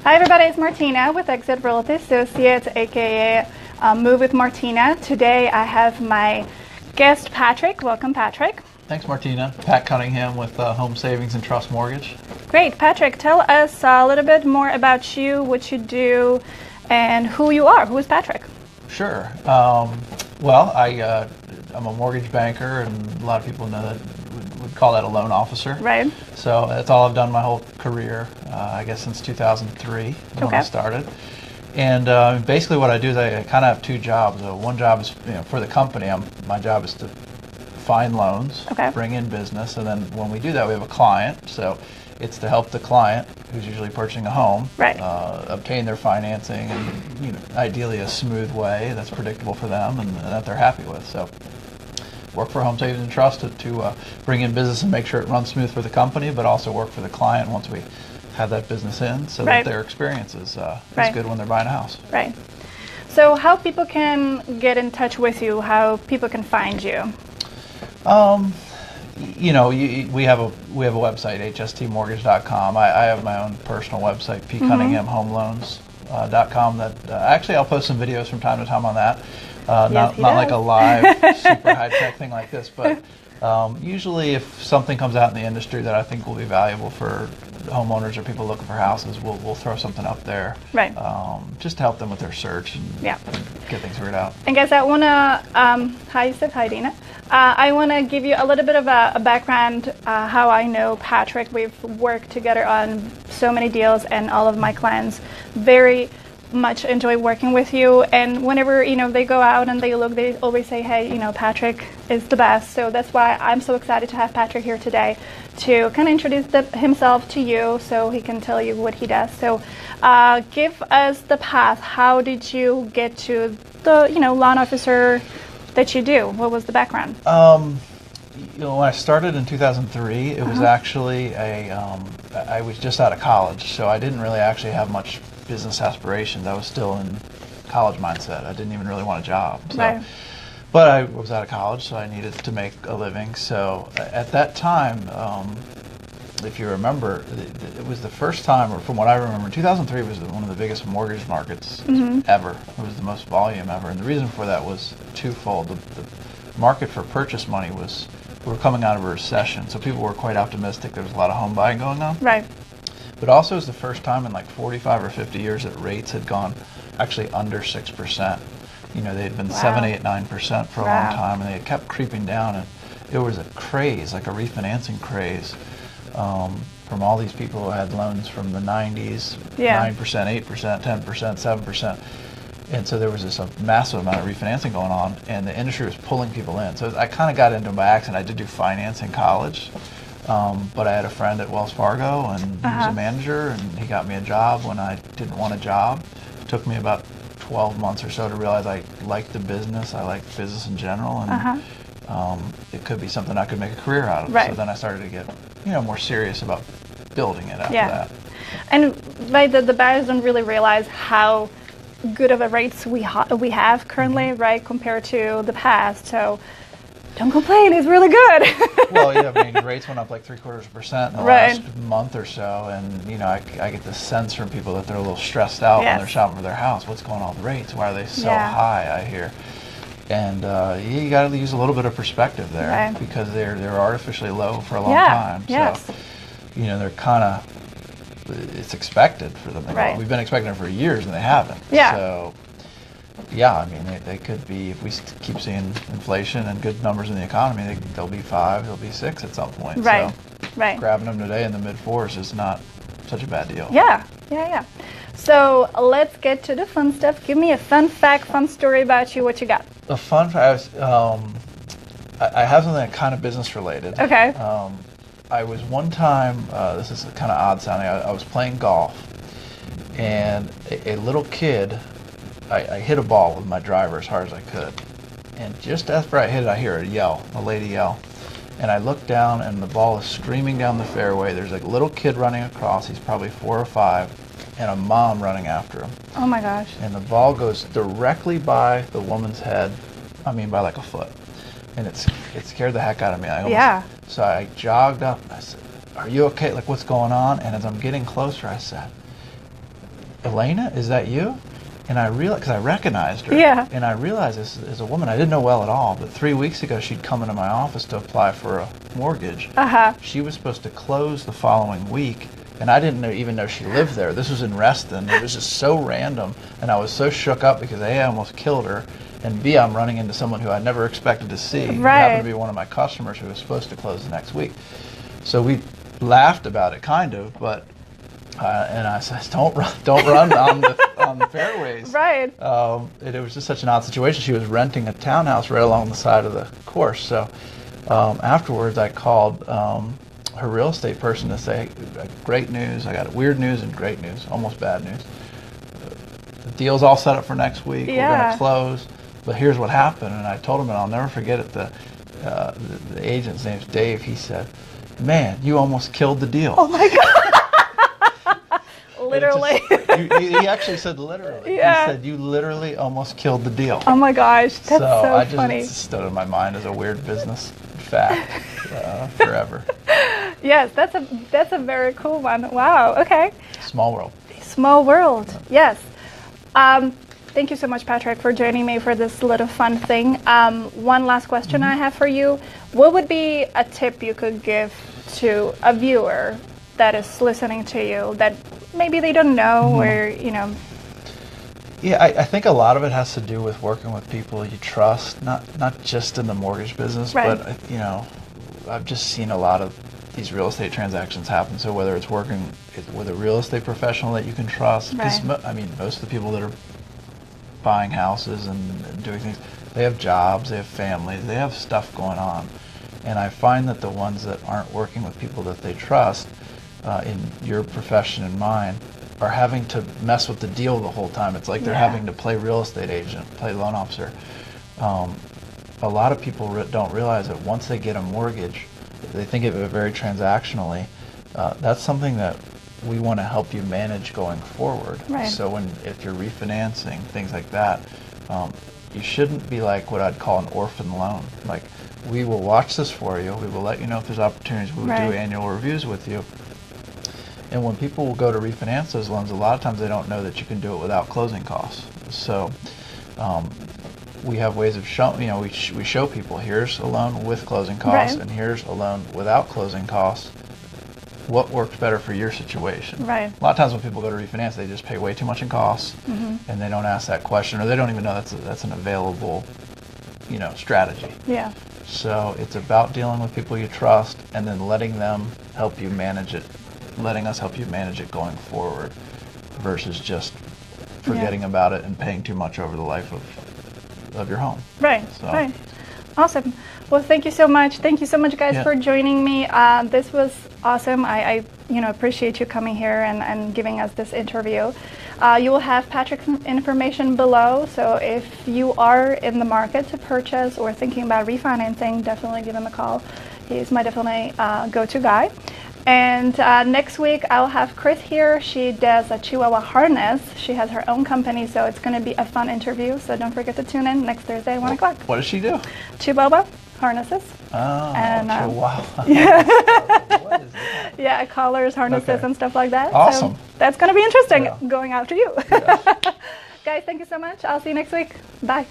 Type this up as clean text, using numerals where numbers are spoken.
Hi everybody, it's Martina with EXIT Realty Associates, aka Move with Martina. Today I have my guest Patrick. Welcome, Patrick. Thanks, Martina. Pat Cunningham with Home Savings and Trust Mortgage. Great, Patrick. Tell us a little bit more about you, what you do, and who you are. Who is Patrick? Sure. I'm a mortgage banker, and a lot of people know that would call that a loan officer. Right. So that's all I've done my whole career, I guess since 2003 when I started. And basically what I do is I kind of have two jobs. One job is for the company. My job is to find loans, bring in business, and then when we do that, we have a client. So it's to help the client, who's usually purchasing a home, obtain their financing and ideally a smooth way that's predictable for them and that they're happy with. So work for Home Savings and Trust to bring in business and make sure it runs smooth for the company, but also work for the client once we have that business in, so that their experience is good when they're buying a house. Right. So how people can get in touch with you, how people can find you? We have a website, hstmortgage.com. I have my own personal website, pcunningham.com. That actually I'll post some videos from time to time on that. Not like a live, super high tech thing like this, but usually if something comes out in the industry that I think will be valuable for homeowners or people looking for houses, we'll throw something up there, just to help them with their search and get things figured out. And guys, I want to, hi Yusuf, hi Dina. I want to give you a little bit of a background how I know Patrick. We've worked together on so many deals, and all of my clients very much enjoy working with you. And whenever they go out and they look, they always say, hey, Patrick is the best. So that's why I'm so excited to have Patrick here today to kind of introduce himself to you so he can tell you what he does. So give us the path. How did you get to the loan officer that you do? What was the background? When I started in 2003, it was actually I was just out of college, so I didn't really actually have much business aspirations. I was still in college mindset. I didn't even really want a job. So. But I was out of college, so I needed to make a living. So at that time, if you remember, it was the first time, or from what I remember, 2003 was one of the biggest mortgage markets ever. It was the most volume ever. And the reason for that was twofold. The market for purchase money we were coming out of a recession, so people were quite optimistic. There was a lot of home buying going on. Right. But also it was the first time in like 45 or 50 years that rates had gone actually under 6%. They had been 7, 8, 9% for a long time, and they had kept creeping down, and it was a craze, like a refinancing craze, from all these people who had loans from the 90s, 9%, 8%, 10%, 7%. And so there was this massive amount of refinancing going on, and the industry was pulling people in. So I kind of got into it by accident. I did do finance in college, but I had a friend at Wells Fargo, and he was a manager, and he got me a job when I didn't want a job. It took me about 12 months or so to realize I liked the business. I liked business in general, and it could be something I could make a career out of. So then I started to get more serious about building it after that. And the buyers don't really realize how good of a rates we have currently, compared to the past. So don't complain, it's really good. Well, rates went up like 0.75% in the last month or so, and I get this sense from people that they're a little stressed out when they're shopping for their house. What's going on with the rates? Why are they so high? I hear, and you got to use a little bit of perspective there, because they're artificially low for a long time. So they're kind of, it's expected for them to go. We've been expecting it for years, and they haven't. So. They could be, if we keep seeing inflation and good numbers in the economy, they'll be 5, they'll be 6 at some point. So grabbing them today in the mid-4s is not such a bad deal. So let's get to the fun stuff. Give me a fun fact, fun story about you. What you got? A fun fact, I have something kind of business related. Okay. I was one time, this is kind of odd sounding, I was playing golf, and a little kid, I hit a ball with my driver as hard as I could, and just after I hit it, I hear a lady yell, and I look down, and the ball is screaming down the fairway. There's a little kid running across, he's probably 4 or 5, and a mom running after him. Oh my gosh. And the ball goes directly by the woman's head, by like a foot, and it scared the heck out of me. So I jogged up, and I said, "Are you okay? Like, what's going on?" And as I'm getting closer, I said, Elena, is that you? And I realized, because I recognized her, Yeah. and I realized this is a woman I didn't know well at all, but 3 weeks ago she'd come into my office to apply for a mortgage. She was supposed to close the following week, and I didn't even know she lived there. This was in Reston. It was just so random, and I was so shook up because A, I almost killed her, and B, I'm running into someone who I never expected to see. Who happened to be one of my customers who was supposed to close the next week. So we laughed about it, kind of, but and I said, don't run on the fairways. Right. It was just such an odd situation. She was renting a townhouse right along the side of the course. So afterwards, I called her real estate person to say, great news. I got weird news and great news, almost bad news. The deal's all set up for next week. Yeah. We're going to close. But here's what happened. And I told him, and I'll never forget it, the agent's name's Dave. He said, man, you almost killed the deal. Oh, my God. Literally. He actually said literally. Yeah. He said, you literally almost killed the deal. Oh my gosh, that's so I funny. It stood in my mind as a weird business fact forever. Yes, that's a very cool one. Wow, okay. Small world. Small world, yes. Thank you so much, Patrick, for joining me for this little fun thing. One last question I have for you. What would be a tip you could give to a viewer that is listening to you that maybe they don't know or, you know? Yeah, I think a lot of it has to do with working with people you trust, not just in the mortgage business, right. but, you know, I've just seen a lot of these real estate transactions happen. So whether it's working with a real estate professional that you can trust, because, right. I mean, most of the people that are buying houses and doing things, they have jobs, they have families, they have stuff going on. And I find that the ones that aren't working with people that they trust, in your profession and mine, are having to mess with the deal the whole time. It's like they're having to play real estate agent, play loan officer. A lot of people don't realize that once they get a mortgage, they think of it very transactionally. That's something that we want to help you manage going forward. Right. So if you're refinancing, things like that, you shouldn't be like what I'd call an orphan loan. Like, we will watch this for you. We will let you know if there's opportunities. We will do annual reviews with you. And when people will go to refinance those loans, a lot of times they don't know that you can do it without closing costs. So we have ways of showing, you know, we show people, here's a loan with closing costs, and here's a loan without closing costs. What works better for your situation? Right. A lot of times when people go to refinance, they just pay way too much in costs, and they don't ask that question, or they don't even know that's an available, you know, strategy. Yeah. So it's about dealing with people you trust, and then letting them help you manage it. Letting us help you manage it going forward versus just forgetting about it and paying too much over the life of your home. Right, so. Right. Awesome. Well, thank you so much. Thank you so much, guys, for joining me. This was awesome. I appreciate you coming here and giving us this interview. You will have Patrick's information below, so if you are in the market to purchase or thinking about refinancing, definitely give him a call. He's my definitely go-to guy. And next week, I'll have Chris here. She does a Chihuahua harness. She has her own company, so it's going to be a fun interview. So don't forget to tune in next Thursday at 1 o'clock. What does she do? Chihuahua harnesses. Oh, and, Chihuahua. Yeah. What is that? Yeah, collars, harnesses, and stuff like that. Awesome. So that's going to be interesting going after you. Guys, thank you so much. I'll see you next week. Bye.